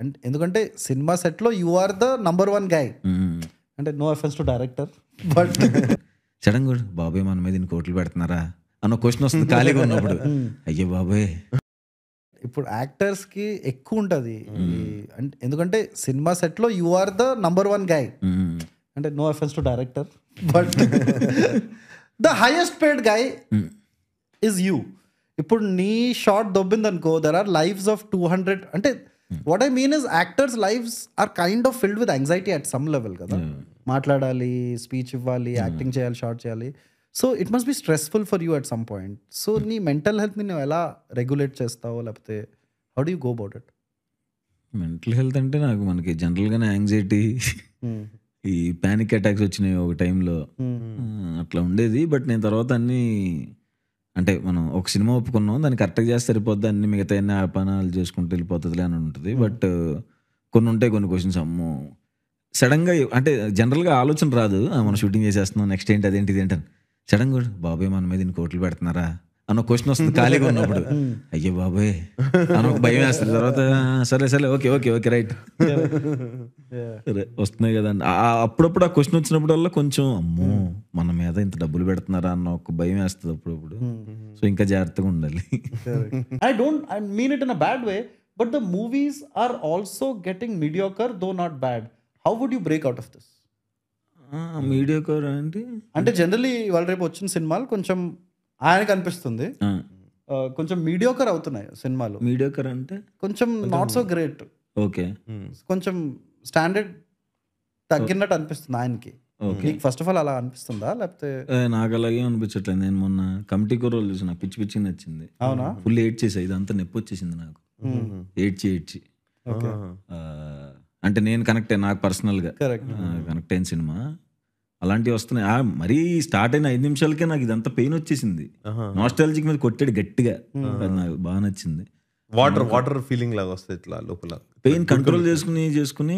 అంటే ఎందుకంటే సినిమా సెట్లో you are the number 1 guy. అంటే no offence to director, but sudden గా బాబాయ్ మన మీద ఇన్ని కోట్లు పెడుతున్నారా అన్న క్వశ్చన్ వస్తుంది ఖాళీగా ఉన్నప్పుడు. అయ్యో బాబాయ్. ఇప్పుడు యాక్టర్స్ కి ఎక్కువ ఉంటది అంటే ఎందుకంటే సినిమా సెట్లో you are the number 1 guy. అంటే no offence to director, but the highest paid guy is you. ఇప్పుడు నీ షార్ట్ దొబ్బిందనుకో, దెర్ ఆర్ లైవ్స్ ఆఫ్ 200. అంటే what I mean is actors lives are kind of filled with anxiety at some level కదా. మాట్లాడాలి, speech ఇవ్వాలి, acting చేయాలి, shot చేయాలి. So it must be stressful for you at some point. సో నీ mental హెల్త్ని నువ్వు ఎలా రెగ్యులేట్ చేస్తావో, లేకపోతే how do you go about it? Mental health అంటే నాకు మనకి జనరల్గానే యాంగ్జైటీ, ఈ ప్యానిక్ అటాక్స్ వచ్చినాయి ఒక టైంలో, అట్లా ఉండేది. బట్ నేను తర్వాత అన్నీ అంటే మనం ఒక సినిమా ఒప్పుకున్నాం, దాన్ని కరెక్ట్గా చేస్తే సరిపోద్ది, అన్ని మిగతా అన్ని పనాలు చేసుకుంటూ వెళ్ళిపోతుందిలే అని ఉంటుంది. బట్ కొన్ని ఉంటాయి కొన్ని క్వశ్చన్స్, అమ్మో సడన్గా అంటే జనరల్గా ఆలోచన రాదు, మనం షూటింగ్ చేసేస్తున్నాం నెక్స్ట్ ఏంటి అదేంటి ఇదేంటి అని. సడన్గా బాబాయ్ మన మీద ఇన్ని కోట్లు పెడుతున్నారా అన్న క్వశ్చన్ వస్తుంది ఖాళీగా ఉన్నప్పుడు. అయ్యో బాబాయ్ అని ఒక భయం వేస్తుంది. తర్వాత సరే సరే ఓకే ఓకే ఓకే రైట్ సరే వస్తున్నాయి కదండి. అప్పుడప్పుడు ఆ క్వశ్చన్ వచ్చినప్పుడల్లా కొంచెం అమ్మో మన మీద ఇంత డబ్బులు పెడుతున్నారా అన్న ఒక భయం వేస్తుంది అప్పుడప్పుడు. సో ఇంకా జాగ్రత్తగా ఉండాలి. I mean it in a bad way, but the movies are also getting mediocre, though not bad. How would you break out of this? మీడియాకోర్ అంటే జనరలీ ఇవాళ రేపు వచ్చిన సినిమాలు కొంచెం ఆయనకు అనిపిస్తుంది కొంచెం మీడియోకర్ అవుతున్నాయి సినిమాలు. మీడియాకోర్ అంటే కొంచెం నాట్ సో గ్రేట్, ఓకే, కొంచెం స్టాండర్డ్ తగ్గినట్టు అనిపిస్తుంది ఆయనకి. నీకు ఫస్ట్ ఆఫ్ ఆల్ అలా అనిపిస్తుందా, లేకపోతే? నాకు అలాగే అనిపించట్లేదు. నేను మొన్న కమిటీ కూరలు చూసి నాకు పిచ్చి పిచ్చి నచ్చింది. అవునా? ఫుల్ ఏడ్ చేసా, ఇదంతా నొప్పి వచ్చేసింది నాకు, ఏడ్చి. అంటే నేను కనెక్ట్ అయ్యి, నాకు పర్సనల్గా కనెక్ట్ అయిన సినిమా అలాంటివి వస్తున్నాయి. మరీ స్టార్ట్ అయిన 5 నిమిషాలకే నాకు ఇదంతా పెయిన్ వచ్చేసింది. నాస్టాలజిక్ మీద కొట్టాడు గట్టిగా, నాకు బాగా నచ్చింది. వాటర్ ఫీలింగ్ లాగా వస్తుంది ఇట్లా లోపల, పెయిన్ కంట్రోల్ చేసుకుని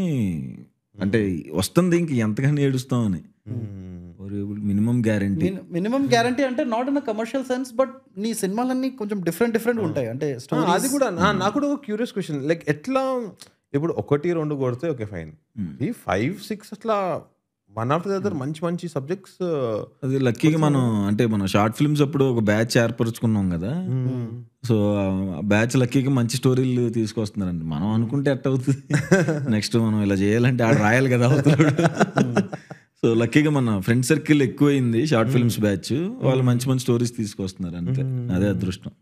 అంటే వస్తుంది. ఇంక ఎంతగానో ఏడుస్తామని. మినిమం గ్యారంటీ అంటే not in commercial sense, but నీ సినిమాలన్నీ కొంచెం డిఫరెంట్ ఉంటాయి. అంటే అది కూడా నాకు కూడా ఒక క్యూరియస్ క్వశ్చన్, లైక్ ఎట్లా ఇప్పుడు 1-2 కొడితే ఓకే ఫైన్, ఈ 5-6 అట్లా వన్ ఆఫ్టర్ ది అదర్ మంచి సబ్జెక్ట్స్. అది లక్కీగా మనం అంటే మన షార్ట్ ఫిల్మ్స్ అప్పుడు ఒక బ్యాచ్ ఏర్పరచుకున్నాం కదా. సో ఆ బ్యాచ్ లక్కీగా మంచి స్టోరీలు తీసుకొస్తున్నారండి. మనం అనుకుంటే ఎట్ అవుతుంది, నెక్స్ట్ మనం ఇలా చేయాలంటే ఆడ రాయాలి కదా అవుతాడు. సో లక్కీగా మన ఫ్రెండ్ సర్కిల్ ఎక్కువైంది షార్ట్ ఫిల్మ్స్ బ్యాచ్, వాళ్ళు మంచి స్టోరీస్ తీసుకొస్తున్నారు, అంతే, అదే అదృష్టం.